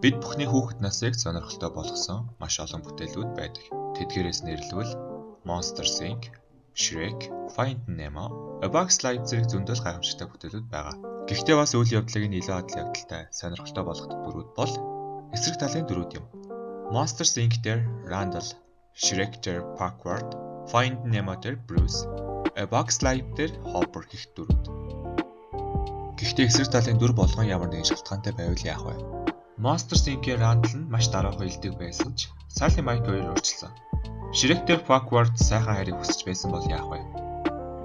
Бид бүхний хүүхэд насыг сонирхолтой болгосон маш олон бүтээлүүд байдаг. Тэдгээрээс нэрлэвэл Monster Inc, Shrek, Finding Nemo, A Bug's Life зэрэг зөндөл гайхамшигтай бүтээлүүд байгаа. Гэхдээ бас үйл явдлыг илүү адал явдалтай сонирхолтой болгодог дүрүүд бол эсрэг талын дүрүүд юм. Monster Inc дээр Randall, Shrek дээр Parkward, Finding Nemo дээр Bruce, A Bug's Life дээр Hopper гэх дүрүүд. Гэхдээ эсрэг талын дүр болгон ямар нэгэн шалтгаантай байвал яах вэ? Monster Inc-ийн Randall нь маш дараахан илдэг байсан ч Sally Mike хоёр өөрчлөсөн. Shrek дээр Parkward сайхан хайрыг хүсэж байсан бол яах вэ?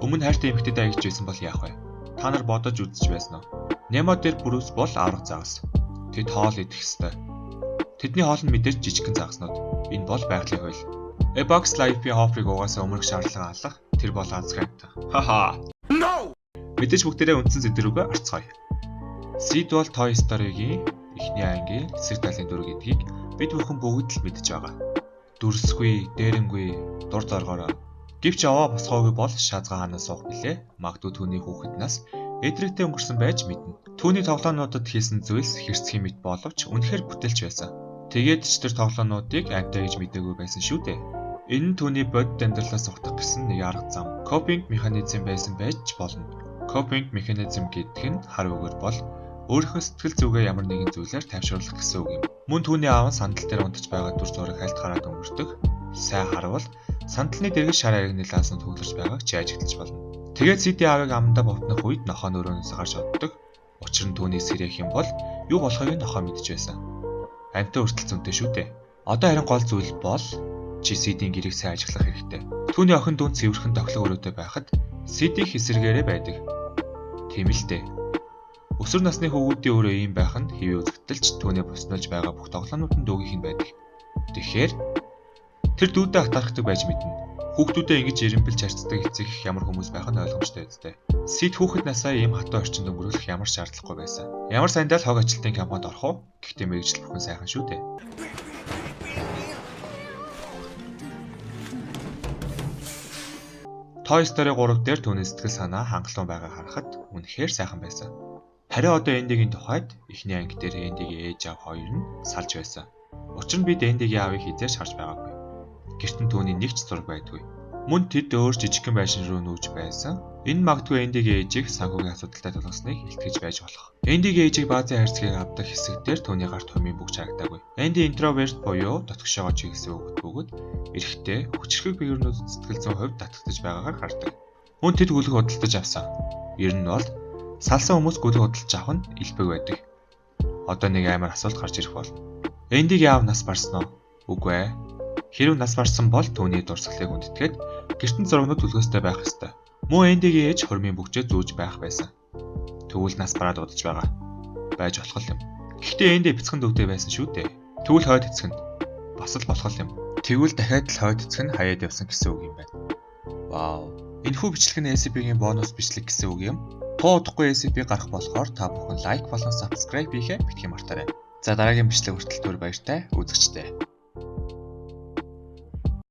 Өмнө хайртай эмэгтэйтэй аягч байсан бол яах вэ? Та нар бодож үзэж байсан уу? Nemo дээр Bruce бол авраг загас. Тэд хоол идэх ёстой. Тэдний хоол нь мэдээж жижигхэн загаснууд. Энэ бол байгалийн хууль. A Bug's Life-ийн Hopper-ыг угаасаа өмнөх шаардлага алах тэр бол ганцхан. Хаха. No! Мэдээж бүгдээрээ үндсэн сэдвүүгээ орцгоё. Sid бол Toy Story-гийн эхний ангийн эсрэг талын дүр гэдгийг бид бүхэн бүгд л мэдж байгаа. Дүрсгүй, дээрэнгүй, дур зоргоороо. Гэвч аваа босгоогүй бол шаазгаа ханаа суух билээ. Магадгүй түүний хүүхэд нас эдрэгтэй өнгөрсөн байж мэднэ. Түүний тоглоомнуудад хийсэн зүйлс хэрцгий мэт боловч үнэхээр бүтээлч байсан. Тэгээд ч тэр тоглоомнуудыг амтай гэж мэдээгүй байсан шүү дээ. Энэ нь түүний бодит амьдралаас ухтах гэсэн нэг арга зам, coping механизм байсан байж болно. Coping механизм гэдэг нь хар үгээр бол өөрийнхөө сэтгэл зүгээ ямар нэгэн зүйлээр тайвшруулах гэсэн үг юм. Мөн түүний аав нь сандал дээр унтаж байгаа дүр зураг хальт хараад өнгөрдөг. Сайн харвал сандалны дэргэс шар аригны лаасан төвлөрч байгааг чи ажиглаж болно. Тэгээд Сиди аавыг амандаа бовтнох үед нохоо нөрөөнөөс гарч оддог. Учир нь түүний сэрэх юм бол юу болохыг нохоо мэдж байсан. Амтаа хүртэл зөнтэй шүү дээ. Одоо харин гол зүйл бол чи Сидийн гэрийг сайн ажиглах хэрэгтэй. Түүний охин дүүн цэвэрхэн тоглох өрөөтэй байхад Сиди хэсэргээрээ байдаг. Тийм л дээ. Өсвөр насны хүүхдийн өөрөө ийм байх нь хэвээ үзэгдэлч түүний боснолж байгаа бүх тоглоомнууд нь дүүгийнх нь байдаг. Тэгэхээр тэр дүүдээ хатаархдаг байж мэднэ. Хүүхдүүдээ ингэж ирэмбэлж харьцдаг эцэг ямар хүмүүс байх нь ойлгомжтой үстэй. Сид хүүхэд насаа ийм хатуу орчинд өнгөрүүлэх ямар шаардлагагүй байсан. Ямар сандал хог ажилтны компанид орох уу? Гэхдээ мэргэжил бүхэн сайхан шүү дээ. Toy Story 3 дээр түүний сэтгэл санаа хангалуун байгаа харахад үнэхээр сайхан байсан. Харин одоо Энdiгийн тухайд эхний анги дээр Эндигийн ээж аав хоёр нь салж байсан. Учир нь бид Эндигийн аавыг хизээж харж байгаагүй. Гэрт нь түүний нэг ч зураг байдгүй. Мөн тэд өөр жижигхэн байшин руу нүүж байсан. Энэ магадгүй Эндигийн ээжийг санхүүгийн асуудалтай тулгасныг илтгэж байж болох. Эндигийн ээжийг баазын хайрцгийг авдаг хэсэг дээр түүний гарт хумын бүгд харагдаагүй. Энди интроверт буюу дотгошоогоо чигсэн хүүхэд бөгөөд эрэхтэй хүчрхэг биернүүд сэтгэл зүйн хувьд татагдж байгаагаар хардаг. Мөн тэд гүлэг худалдаж авсан. Ер нь бол салсан хүмүүс гүлэг худалдаж авах нь илбэг байдаг. Одоо нэг амар асуулт гарч ирэх болно. Эндигийн аав нас барсан уу? Үгүй ээ. Хэрвээ нас барсан бол түүний дурсгалыг хүндэтгээд гэртэн зургнууд төлгөөстэй байх ёстой. Мөн Эндигийн ээж хормын бүгчээ зүүж байх байсан. Тэгвэл нас бараад удаж байгаа. Байж болох юм. Гэхдээ Энди бяцхан дүүтэй байсан шүү дээ. Тэгвэл хойд эцэг нь бас л болох юм. Тэгвэл дахиад л хойд эцэг нь хаяад явсан гэсэн үг юм байна. Вау. Энэхүү бичлэг нь SCP-ийн бонус бичлэг гэсэн үг юм. Тоо удахгүй SCP гарах болохоор та бүхэн лайк болон subscribe хийхээ битгий мартаарай. За дараагийн бичлэг хүртэл түр баяртай үзэгчтэй.